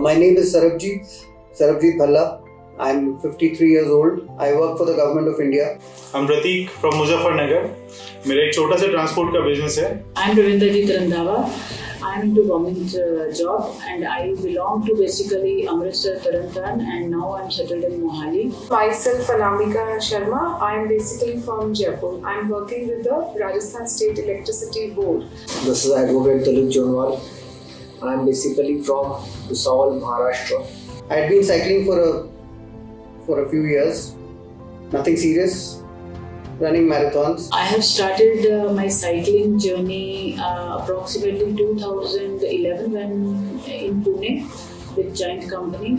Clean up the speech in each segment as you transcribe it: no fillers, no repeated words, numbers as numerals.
My name is Sarabjit Bhalla. I'm 53 years old. I work for the government of India. I'm Pratik from Muzaffarnagar. मेरा एक छोटा सा transport का business है. I'm Ravindrajit Randhawa. I'm into government job and I belong to basically Amritsar, Tarantan, and now I'm settled in Manali. Myself, Anamika Sharma. I'm basically from Jaipur. I'm working with the Rajasthan State Electricity Board. This is Advocate Dalip Jonwal. I'm basically from Bhusawal, Maharashtra. I had been cycling for a few years. Nothing serious. Running marathons. I have started my cycling journey approximately 2011 when in Pune with Giant Company.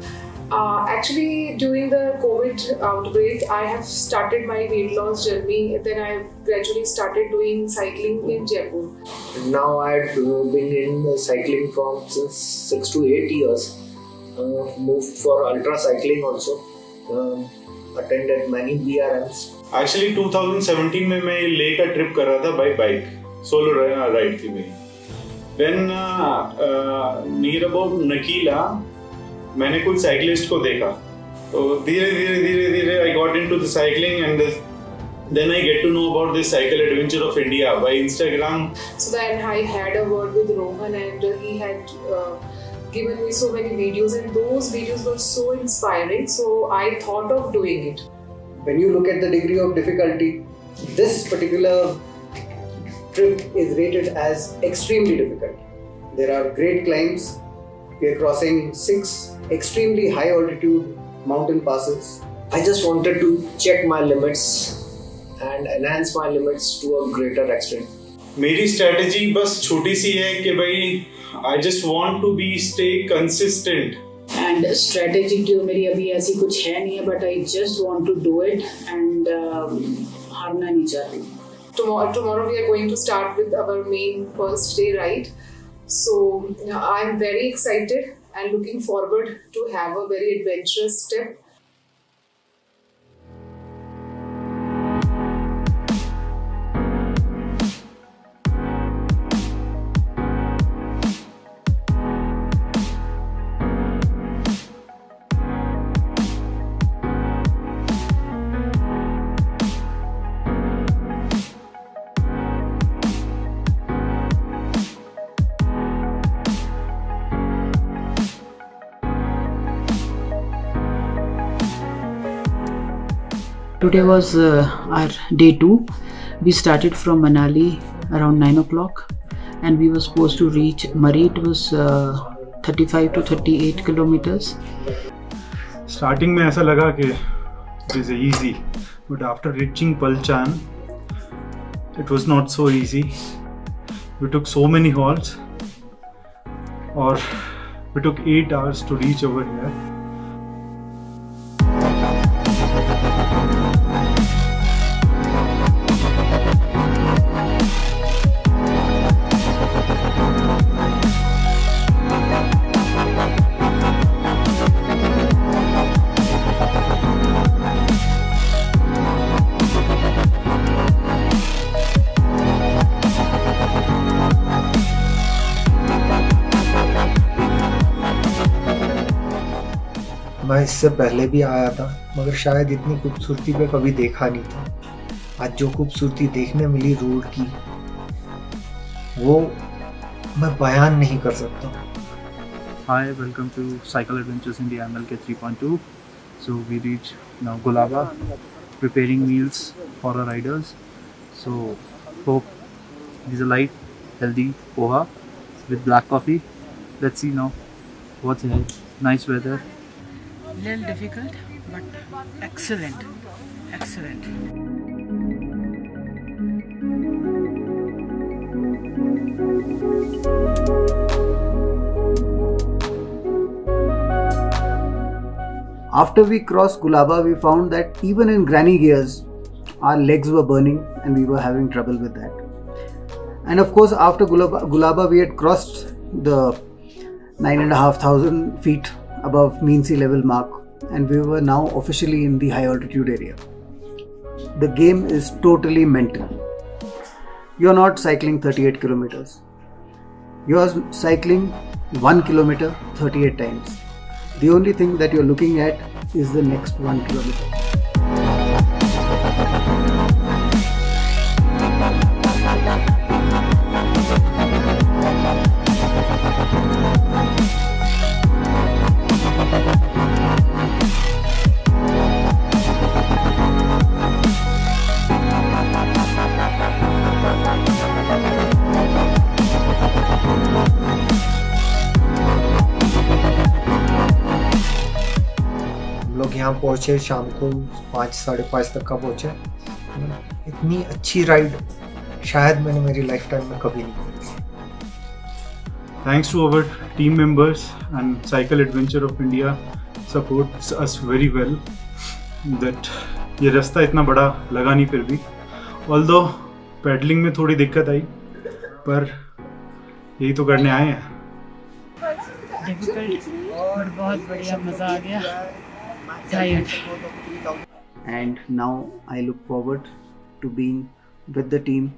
Actually, during the COVID outbreak, I have started my weight loss journey. Then I gradually started doing cycling in Jaipur. Now I had been in cycling from since 6 to 8 years. Moved for ultra cycling also. Attended many BRMs. Actually 2017 में मैं लेह का trip कर रहा था bye bike. Solo ride थी मेरी. Then near about Nakila मैंने कुछ साइक्लिस्ट को देखा. तो धीरे I got into the cycling and then I get to know about this cycle adventure of India by Instagram. So then I had a word with Rohan and he had given me so many videos and those videos were so inspiring. So I thought of doing it. When you look at the degree of difficulty, this particular trip is rated as extremely difficult. There are great climbs. We are crossing 6 extremely high altitude mountain passes. I just wanted to check my limits and enhance my limits to a greater extent. मेरी strategy बस छोटी सी है कि भाई I just want to stay consistent. And strategy जो मेरी अभी ऐसी कुछ है नहीं है, but I just want to do it and हारना नहीं चाहती. Tomorrow we are going to start with our main first day ride. So I'm very excited and looking forward to have a very adventurous step. Today was our day 2. We started from Manali around 9 o'clock and we were supposed to reach Murray. It was 35 to 38 kilometers. Starting में ऐसा लगा कि it is easy, but after reaching Palchan, it was not so easy. We took so many halts, or we took 8 hours to reach over here. मैं इससे पहले भी आया था मगर शायद इतनी खूबसूरती पे कभी देखा नहीं था. आज जो खूबसूरती देखने मिली रोड की वो मैं बयान नहीं कर सकता. Hi, welcome to Cycle Adventures India MLK 3.2. So we reach now Gulaba, preparing meals for our riders. So hope these are light, healthy poha with black coffee. Let's see now what's ahead. Nice weather. Little difficult, but excellent. After we crossed Gulaba, we found that even in granny gears, our legs were burning and we were having trouble with that. And of course, after Gulaba, we had crossed the 9,500 feet above mean sea level mark and we were now officially in the high altitude area. The game is totally mental. You are not cycling 38 kilometers. You are cycling 1 kilometer 38 times. The only thing that you're looking at is the next 1 kilometer. यहाँ पहुँचे शाम को 5 साढ़े 5 तक का पहुँचे। इतनी अच्छी राइड शायद मैंने मेरी लाइफ टाइम में कभी नहीं की। Thanks to our team members and Cycle Adventure of India supports us very well. That ये रास्ता इतना बड़ा लगा नहीं फिर भी, although पैडलिंग में थोड़ी दिक्कत आई, पर यही तो करने आए हैं। डिफिकल्ट और बहुत बढ़िया, मज़ा आ गया। And now I look forward to being with the team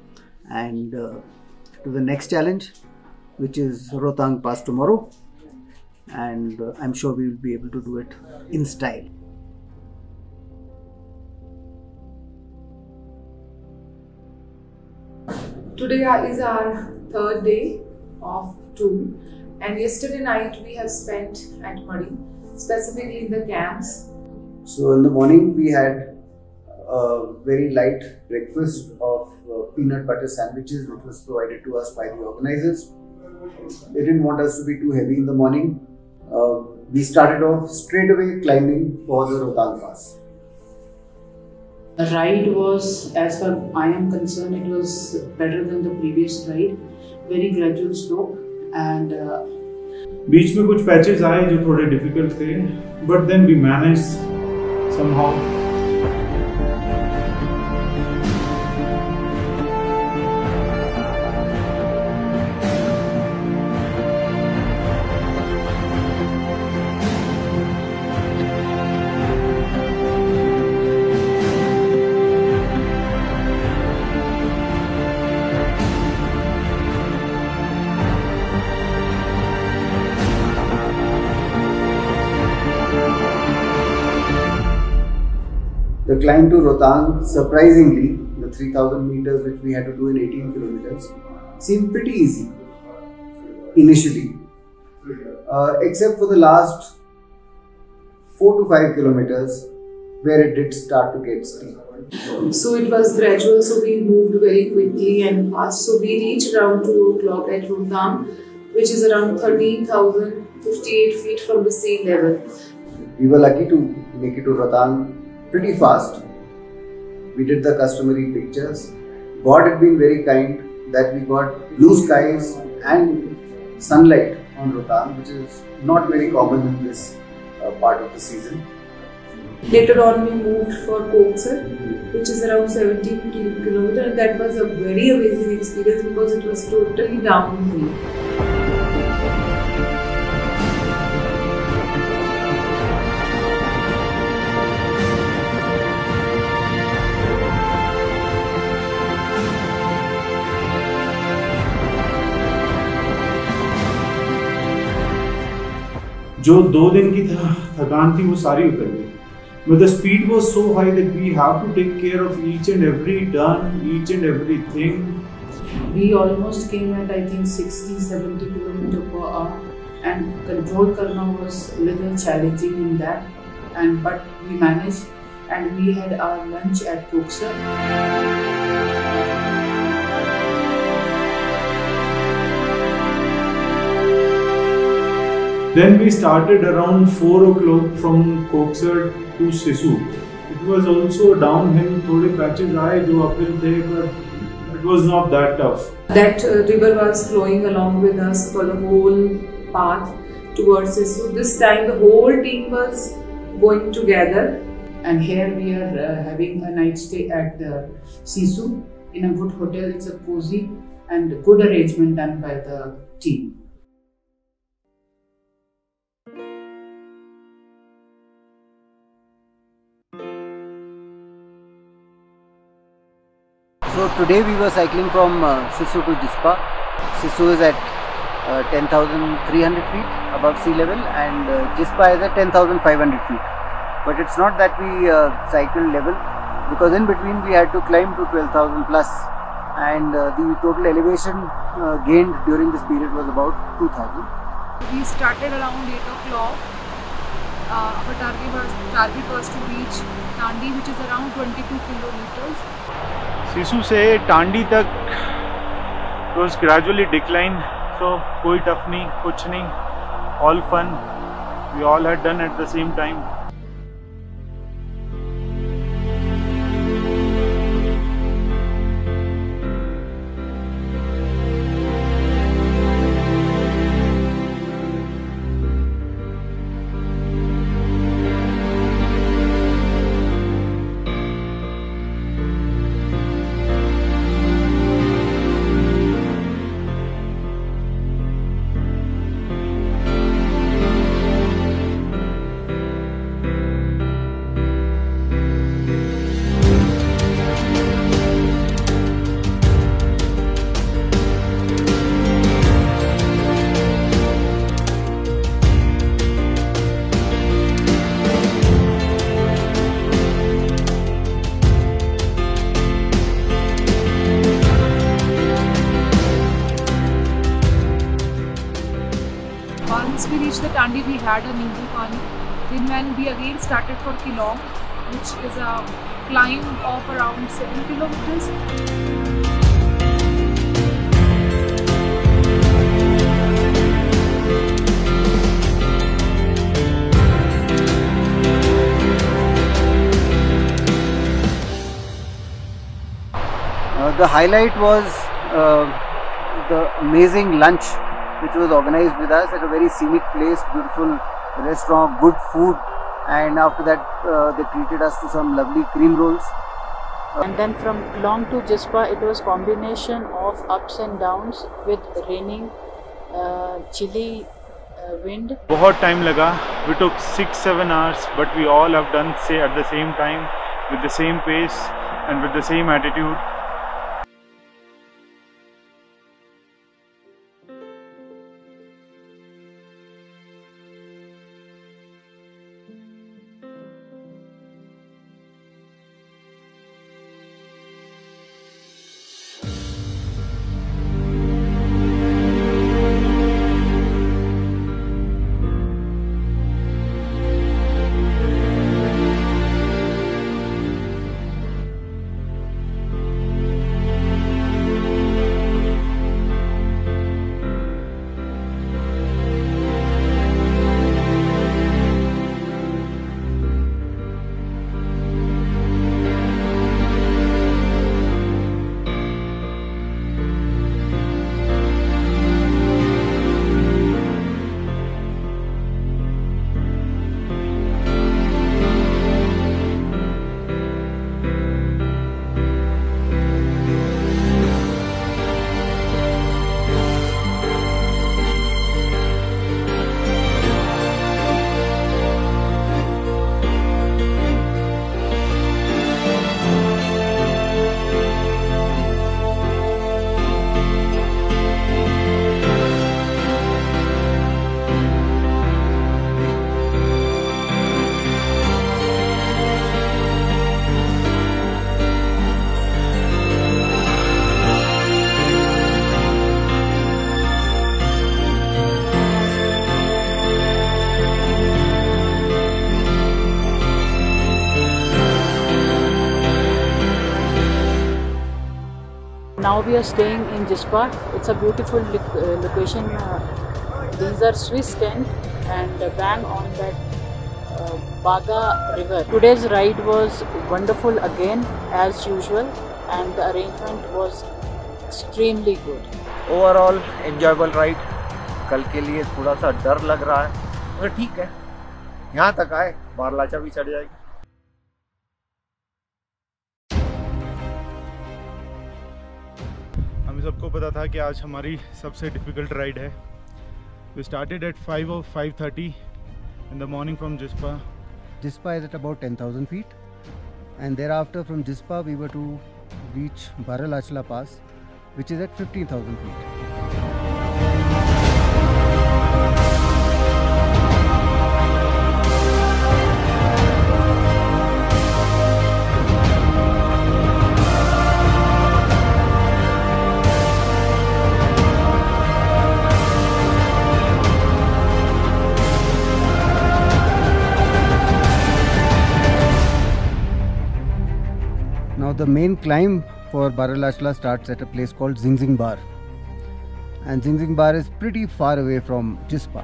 and to the next challenge, which is Rohtang Pass tomorrow, and I'm sure we will be able to do it in style. Today is our 3rd day of tour, and yesterday night we have spent at Madi, specifically in the camps. So in the morning we had a very light breakfast of peanut butter sandwiches, which was provided to us by the organizers. They didn't want us to be too heavy in the morning. We started off straight away climbing for the Rohtang Pass. The ride was, as far I am concerned, it was better than the previous ride. Very gradual slope and बीच में कुछ patches आए जो थोड़े difficult थे, but then we managed somehow. The climb to Rohtang, surprisingly, the 3000 meters which we had to do in 18 kilometers, seemed pretty easy initially, except for the last 4 to 5 kilometers where it did start to get steep. So it was gradual, so we moved very quickly and fast. So we reached around 2 o'clock at Rohtang, which is around 13,058 feet from the sea level. We were lucky to make it to Rohtang pretty fast. We did the customary pictures. God had been very kind that we got blue skies and sunlight on Rohtang, which is not very common in this part of the season. Later on we moved for Koksar, which is around 17 kilometers, and that was a very amazing experience because it was totally downhill. जो 2 दिन की थकान थी वो सारी उतर गई, but the speed was so high that we have to take care of each and every turn, each and everything. We almost came at I think 60-70 km per hour, and control karna was little challenging in that, and but we managed and we had our lunch at Koksar. Then we started around 4 o'clock from Koksar to Sisu. It was also downhill, थोड़े patches आए जो uphill थे, but it was not that tough. That river was flowing along with us for the whole path towards Sisu. This time the whole team was going together. And here we are having a night stay at Sisu in a good hotel. It's a cozy and good arrangement done by the team. So today we were cycling from Sisu to Jispa. Sisu is at 10,300 feet above sea level, and Jispa is at 10,500 feet. But it's not that we cycled level, because in between we had to climb to 12,000 plus, and the total elevation gained during this period was about 2,000. We started around 8 o'clock. Our target was to reach Tandi, which is around 22 kilometers. Sissu से टांडी तक was gradually decline, so कोई tough नहीं, कुछ नहीं, all fun. We all had done at the same time. Once we reached the Tandi, we had a Nimbu Pani. Then when we again started for Kilong, which is a climb of around 7 kilometers. The highlight was the amazing lunch which was organized with us at a very scenic place, beautiful restaurant, good food, and after that they treated us to some lovely cream rolls. And then from Long to Jispa, it was combination of ups and downs with raining, chilly wind. बहुत time लगा. We took 6-7 hours, but we all have done at the same time, with the same pace and with the same attitude. Now we are staying in Jispa. It's a beautiful location. These are Swiss tent and bang on that Baga river. Today's ride was wonderful again as usual, and the arrangement was extremely good. Overall enjoyable ride. कल के लिए थोड़ा सा डर लग रहा है, मगर ठीक है, यहाँ तक आए, बारलाचा भी चढ़ जाएगी. हमें सबको पता था कि आज हमारी सबसे डिफिकल्ट राइड है. We started at 5 or 5:30 in the morning from Jispa. Jispa is at about 10,000 feet, and thereafter from Jispa we were to reach Baralachla Pass, which is at 15,000 feet. Now the main climb for Baralachla starts at a place called Zingzing Bar, and Zingzing Bar is pretty far away from Chispa.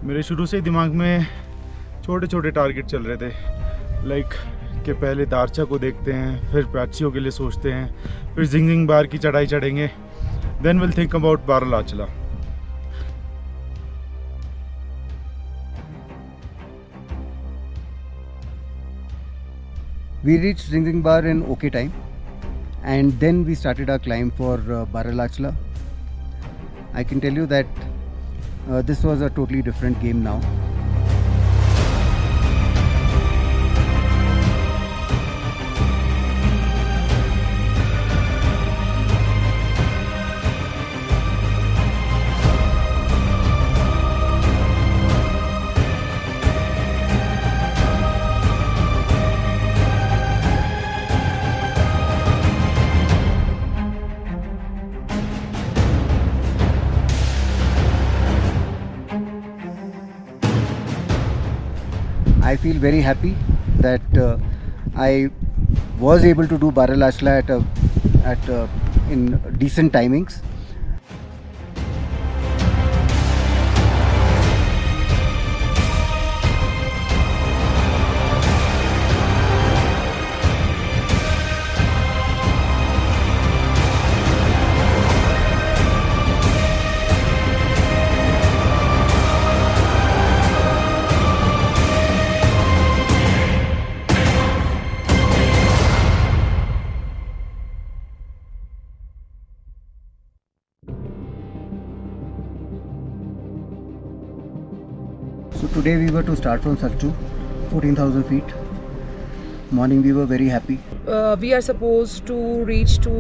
मेरे शुरू से दिमाग में छोटे छोटे target चल रहे थे, लाइक कि पहले दारचा को देखते हैं, फिर पैचियों के लिए सोचते हैं, फिर जिंगजिंग बार की चढ़ाई चढ़ेंगे, then will think about Baralachala. We reached Zingzing Bar in okay time, and then we started our climb for Baralachla. I can tell you that this was a totally different game now. I feel very happy that I was able to do Baralachla in decent timings. So today we were to start from Sarchu, 14,000 feet. Morning we were very happy. We are supposed to reach to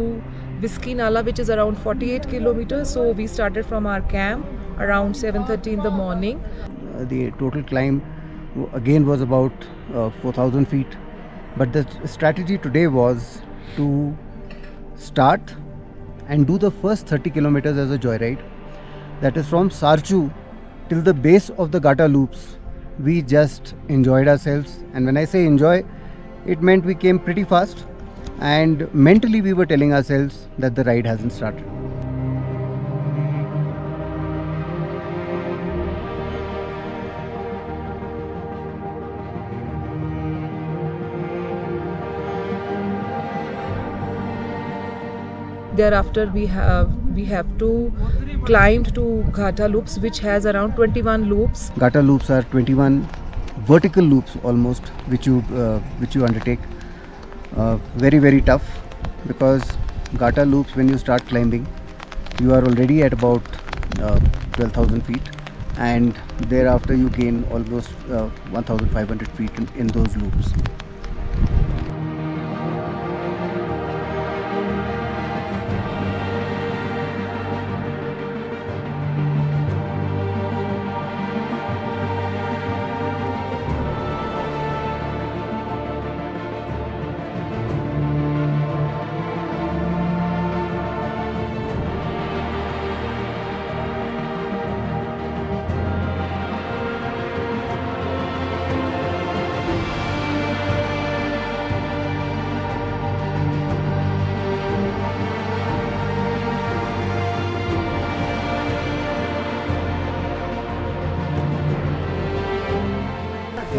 Whiskey Nala, which is around 48 kilometers. So we started from our camp around 7:30 in the morning. The total climb again was about 4,000 feet. But the strategy today was to start and do the first 30 kilometers as a joyride. That is from Sarchu till the base of the Gata loops. We just enjoyed ourselves, and when I say enjoy, it meant we came pretty fast, and mentally we were telling ourselves that the ride hasn't started. Thereafter we have to climb to Gata loops, which has around 21 loops. Gata loops are 21 vertical loops almost, which you undertake. Very tough, because Gata loops, when you start climbing, you are already at about 12,000 feet, and thereafter you gain almost 1,500 feet in those loops.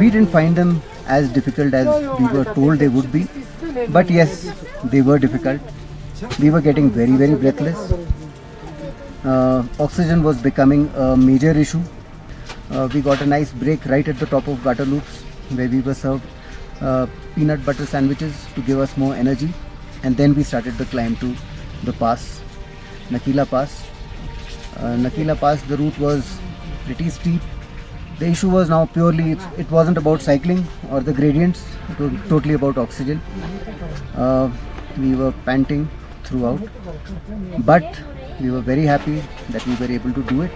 We didn't find them as difficult as we were told they would be, but yes, they were difficult. We were getting very breathless. Oxygen was becoming a major issue. We got a nice break right at the top of Gata loops, where we were served peanut butter sandwiches to give us more energy, and then we started the climb to the pass, Nakila Pass. Nakila Pass, the route was pretty steep. The issue was now purely, it wasn't about cycling or the gradients, it was totally about oxygen. We were panting throughout, but we were very happy that we were able to do it.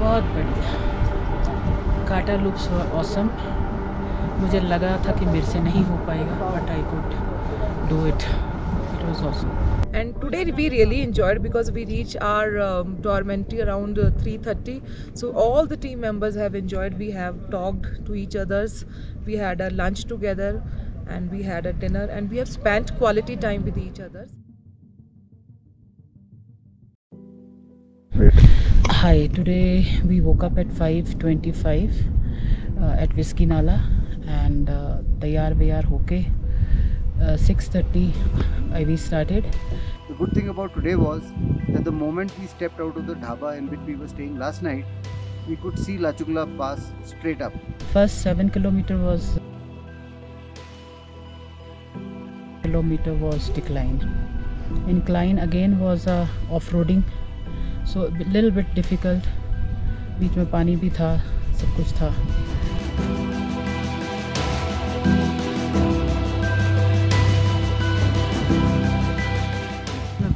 बहुत बढ़िया। काटा looks awesome. मुझे लगा था कि मेरे से नहीं हो पाएगा, but I could do it. It was awesome. And today we really enjoyed because we reached our dormitory around 3:30. So all the team members have enjoyed. We have talked to each others. We had a lunch together and we had a dinner and we have spent quality time with each other. Hi, today we woke up at 5:25 at Whiskey Nala and तैयार व्यार होके 6:30 we started. The good thing about today was that the moment we stepped out of the dhaba in which we were staying last night, we could see Lachungla Pass straight up. First 7 kilometer was decline. Incline again was off-roading, so a little bit difficult. बीच में पानी भी था, सब कुछ था.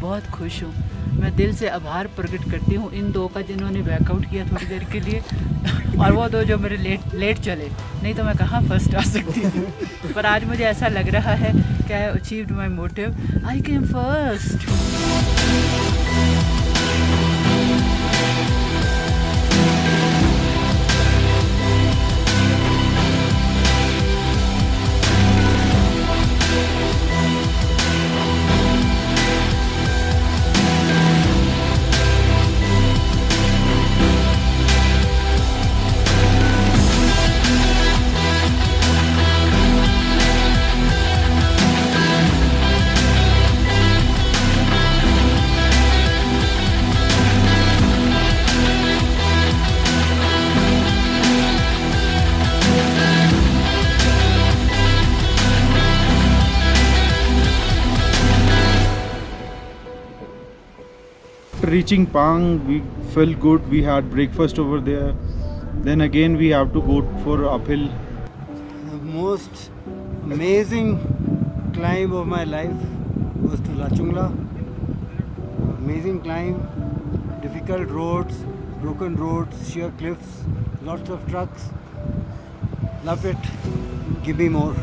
बहुत खुश हूँ. मैं दिल से आभार प्रकट करती हूँ इन दो का जिन्होंने बैकआउट किया थोड़ी देर के लिए और वो दो जो मेरे लेट चले, नहीं तो मैं कहाँ फर्स्ट आ सकती थी. पर आज मुझे ऐसा लग रहा है कि I achieved my motive. I came first. Reaching Pang, we felt good. We had breakfast over there. Then again we have to go for uphill. The most amazing climb of my life was to Lachungla. Amazing climb, difficult roads, broken roads, sheer cliffs, lots of trucks. Love it. Give me more.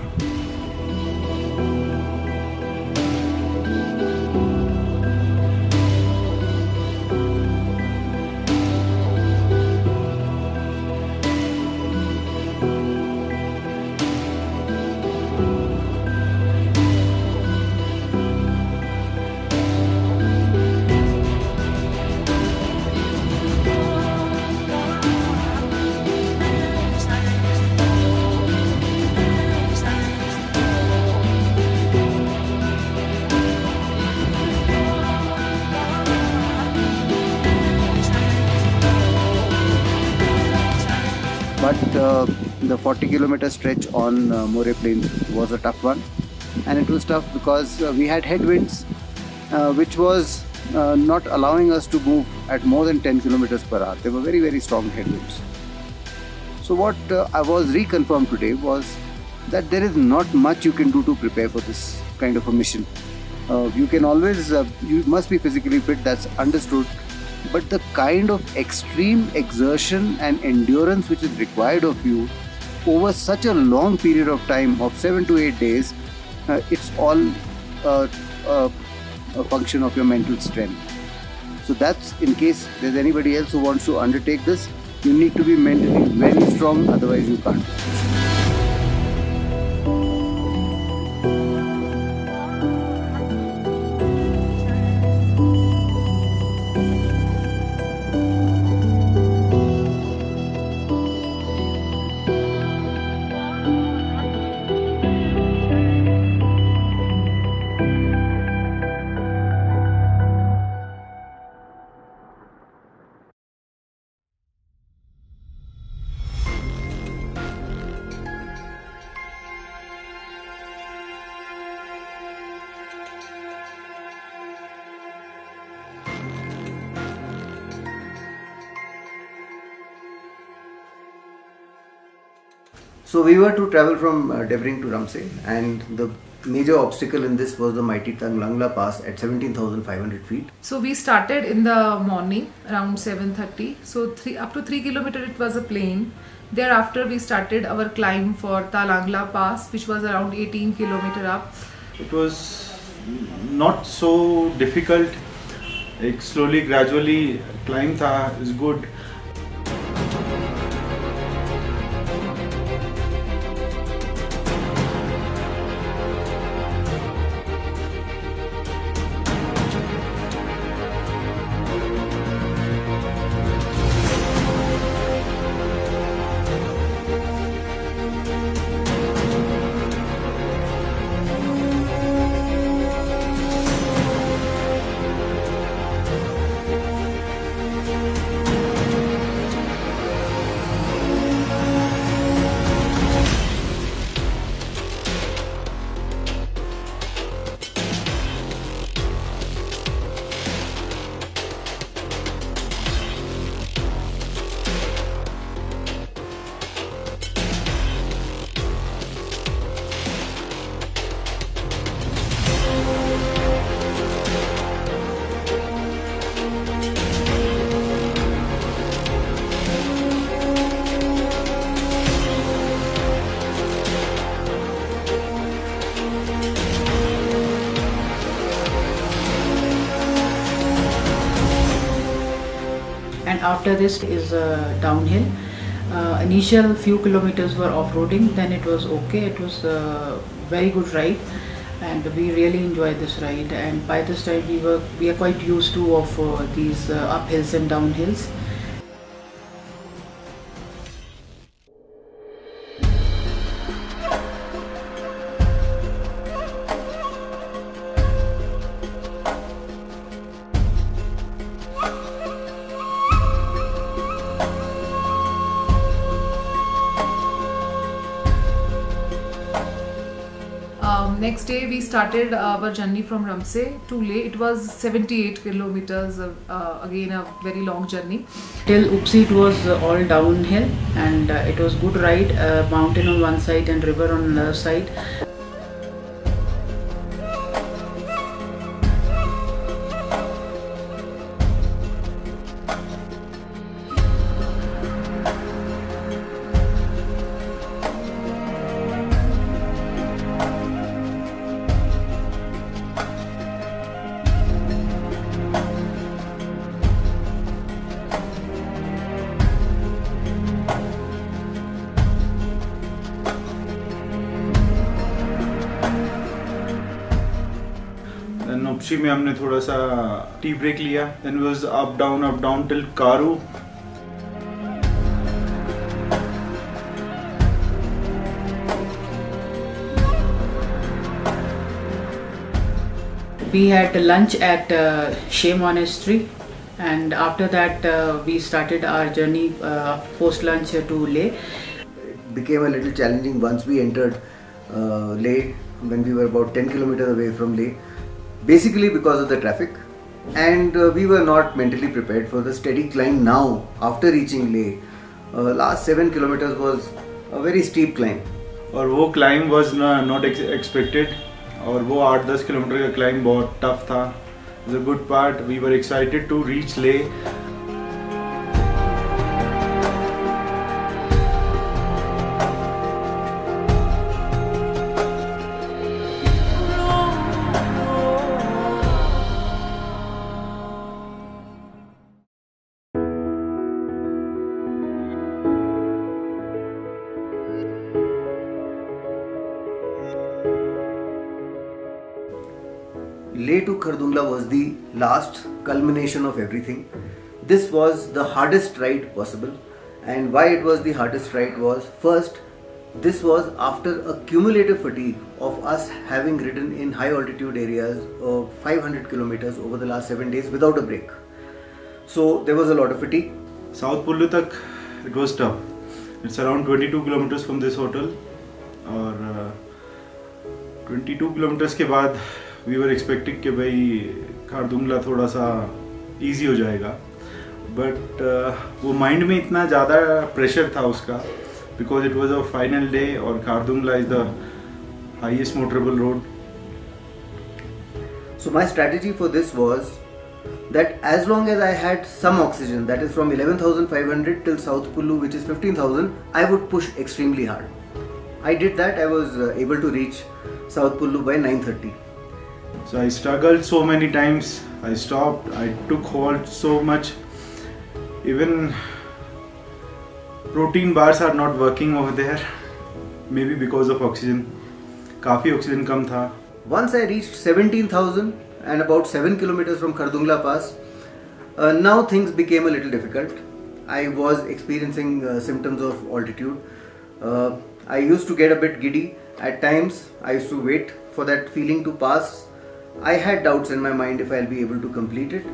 But the 40-kilometer stretch on Moreh Plain was a tough one, and it was tough because we had headwinds which was not allowing us to move at more than 10 kilometers per hour. They were very, very strong headwinds. So what I was reconfirmed today was that there is not much you can do to prepare for this kind of a mission. You can always, you must be physically fit, that's understood. But the kind of extreme exertion and endurance which is required of you over such a long period of time of 7 to 8 days, it's all a function of your mental strength. So that's in case there's anybody else who wants to undertake this, you need to be mentally very strong, otherwise you can't. So we were to travel from Devring to Ramsey, and the major obstacle in this was the mighty Tanglangla Pass at 17,500 feet. So we started in the morning around 7:30. So up to 3 kilometers it was a plain. Thereafter we started our climb for Talangla Pass, which was around 18 kilometers up. It was not so difficult. एक slowly, gradually climb था, is good. And after this is downhill. Initial few kilometers were off-roading, then it was okay. It was a very good ride and we really enjoyed this ride, and by this time we are quite used to of these uphills and downhills. Next day we started our journey from Ramsey to Leh. It was 78 kilometers, again a very long journey. Till Upsi it was all downhill and it was good ride, mountain on one side and river on the other side. उपसी में हमने थोड़ा सा tea break लिया, then was up down till Karu. We had lunch at Shea Monastery, and after that we started our journey post lunch to Leh. It became a little challenging once we entered Leh, when we were about 10 kilometers away from Leh. Basically because of the traffic, and we were not mentally prepared for the steady climb now after reaching Leh. Last 7 kilometers was a very steep climb. और वो climb was not expected, और वो 8-10 kilometre का climb बहुत tough था. It was a good part. We were excited to reach Leh. Leh to Khardungla was the last culmination of everything. This was the hardest ride possible, and why it was the hardest ride was, first, this was after a cumulative fatigue of us having ridden in high altitude areas of 500 kilometers over the last 7 days without a break. So there was a lot of fatigue. South Pullu tak it was tough. It's around 22 kilometers from this hotel, और 22 kilometers के बाद we were expecting कि भाई खारदुंगला थोड़ा सा easy हो जाएगा, but वो mind में इतना ज़्यादा pressure था उसका, because it was a final day और Khardungla is the highest motorable road, So my strategy for this was that as long as I had some oxygen, that is from 11,500 till South Pullu, which is 15,000, I would push extremely hard. I did that. I was able to reach South Pullu by 9:30. So I struggled so many times. I stopped. I took hold so much. Even protein bars are not working over there. Maybe because of oxygen. काफी oxygen कम था. Once I reached 17,000 and about 7 kilometers from Khardungla Pass, now things became a little difficult. I was experiencing symptoms of altitude. I used to get a bit giddy. At times, I used to wait for that feeling to pass. I had doubts in my mind if I'll be able to complete it.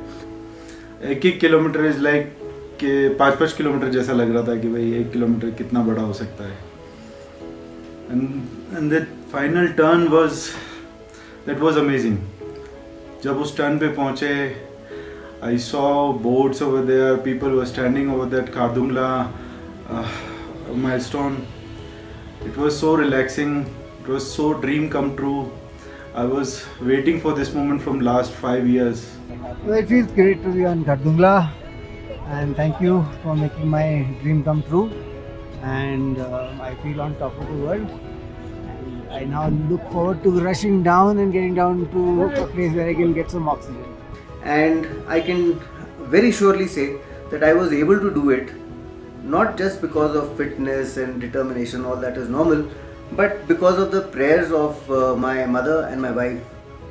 1 kilometre is like कि 5-5 kilometre जैसा लग रहा था कि भाई 1 kilometre कितना बड़ा हो सकता है. And that final turn was amazing. जब उस टर्न पे पहुंचे, I saw boats over there, people were standing over that Khardungla milestone. It was so relaxing, it was so dream come true. I was waiting for this moment from last 5 years. So it feels great to be on Khardungla, and thank you for making my dream come true. And I feel on top of the world. And I now look forward to rushing down and getting down to a place where I can get some oxygen. And I can very surely say that I was able to do it not just because of fitness and determination, all that is normal, but because of the prayers of my mother and my wife,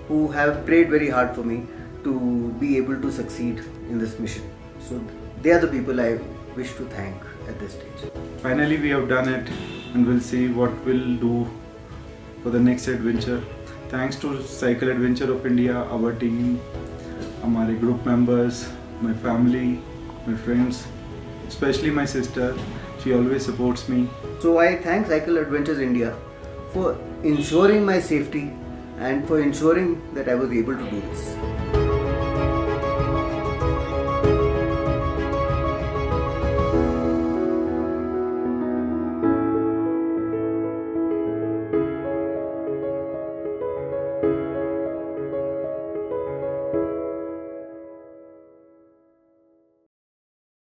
who have prayed very hard for me to be able to succeed in this mission. So they are the people I wish to thank at this stage. Finally we have done it, and we'll see what we'll do for the next adventure. Thanks to Cycle Adventure of India, our team, our group members, my family, my friends, especially my sister. She always supports me. So I thank Cycle Adventures India for ensuring my safety and for ensuring that I was able to do this.